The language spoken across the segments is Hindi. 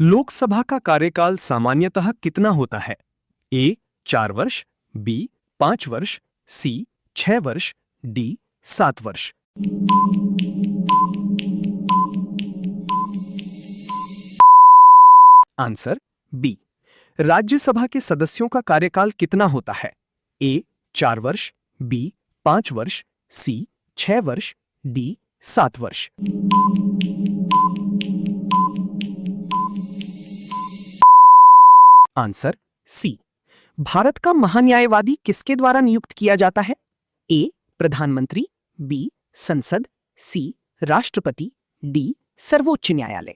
लोकसभा का कार्यकाल सामान्यतः कितना होता है? ए 4 वर्ष, बी 5 वर्ष, सी 6 वर्ष, डी 7 वर्ष। Answer B. राज्यसभा के सदस्यों का कार्यकाल कितना होता है? ए 4 वर्ष, बी 5 वर्ष, सी 6 वर्ष, डी 7 वर्ष। Answer C. भारत का महान्यायवादी किसके द्वारा नियुक्त किया जाता है? ए प्रधानमंत्री, बी संसद, सी राष्ट्रपति, डी सर्वोच्च न्यायालय।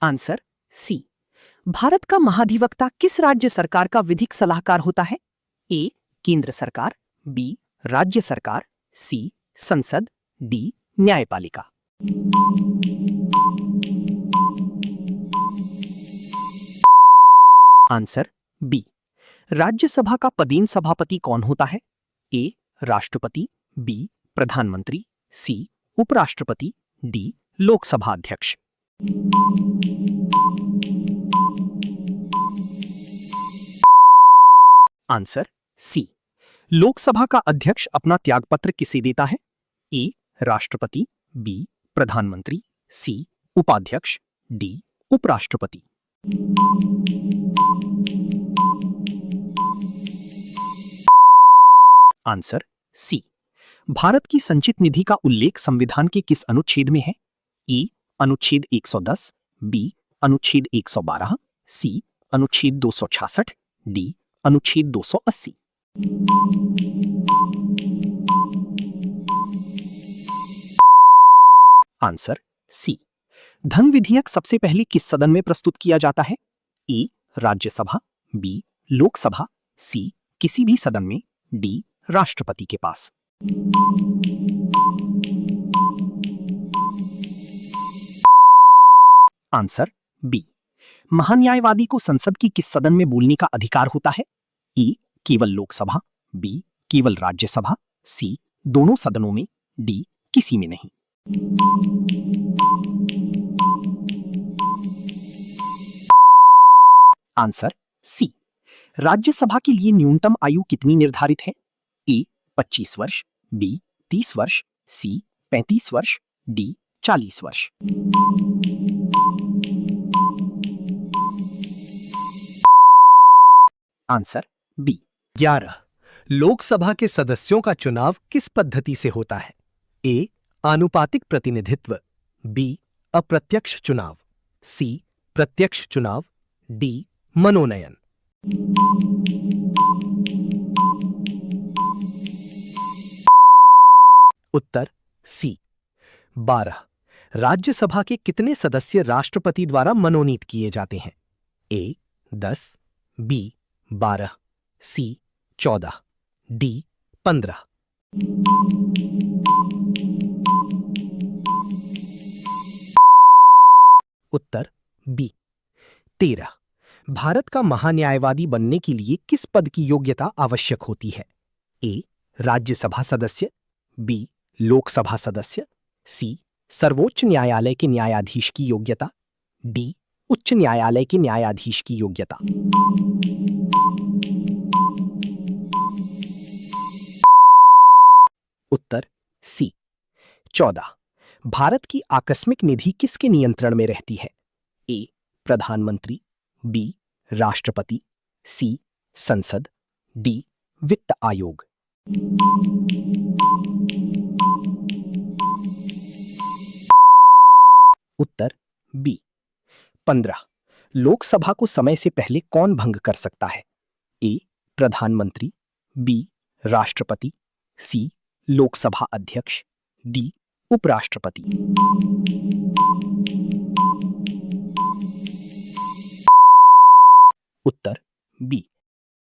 Answer C. भारत का महाधिवक्ता किस राज्य सरकार का विधिक सलाहकार होता है? ए केंद्र सरकार, बी राज्य सरकार, सी संसद, डी न्यायपालिका। Answer B. राज्यसभा का पदेन सभापति कौन होता है? ए राष्ट्रपति, बी प्रधानमंत्री, सी उपराष्ट्रपति, डी लोकसभा अध्यक्ष। Answer C. लोकसभा का अध्यक्ष अपना त्यागपत्र किसे देता है? ए राष्ट्रपति, बी प्रधानमंत्री, सी उपाध्यक्ष, डी उपराष्ट्रपति। Answer C. भारत की संचित निधि का उल्लेख संविधान के किस अनुच्छेद में है? ए अनुच्छेद 110, बी अनुच्छेद 112, सी अनुच्छेद 266, डी अनुच्छेद 280। Answer C. धन विधेयक सबसे पहले किस सदन में प्रस्तुत किया जाता है? ए राज्यसभा, बी लोकसभा, सी किसी भी सदन में, डी राष्ट्रपति के पास। Answer B. महान्यायवादी को संसद की किस सदन में बोलने का अधिकार होता है? ए केवल लोकसभा, बी केवल राज्यसभा, सी दोनों सदनों में, डी किसी में नहीं। Answer C. राज्यसभा के लिए न्यूनतम आयु कितनी निर्धारित है? ए 25 वर्ष, बी 30 वर्ष, सी 35 वर्ष, डी 40 वर्ष। Answer B. 11। लोकसभा के सदस्यों का चुनाव किस पद्धति से होता है? ए आनुपातिक प्रतिनिधित्व, बी अप्रत्यक्ष चुनाव, सी प्रत्यक्ष चुनाव, डी मनोनयन। उत्तर सी। 12। राज्यसभा के कितने सदस्य राष्ट्रपति द्वारा मनोनीत किए जाते हैं? ए 10, बी 12, सी 14, डी 15। उत्तर बी 13। भारत का महान्यायवादी बनने के लिए किस पद की योग्यता आवश्यक होती है? ए राज्यसभा सदस्य, बी लोकसभा सदस्य, सी सर्वोच्च न्यायालय के न्यायाधीश की योग्यता, डी उच्च न्यायालय के न्यायाधीश की योग्यता। उत्तर सी। 14। भारत की आकस्मिक निधि किसके नियंत्रण में रहती है? ए प्रधानमंत्री, बी राष्ट्रपति, सी संसद, डी वित्त आयोग। उत्तर बी। 15। लोकसभा को समय से पहले कौन भंग कर सकता है? ए प्रधानमंत्री, बी राष्ट्रपति, सी लोकसभा अध्यक्ष, डी उपराष्ट्रपति। उत्तर बी।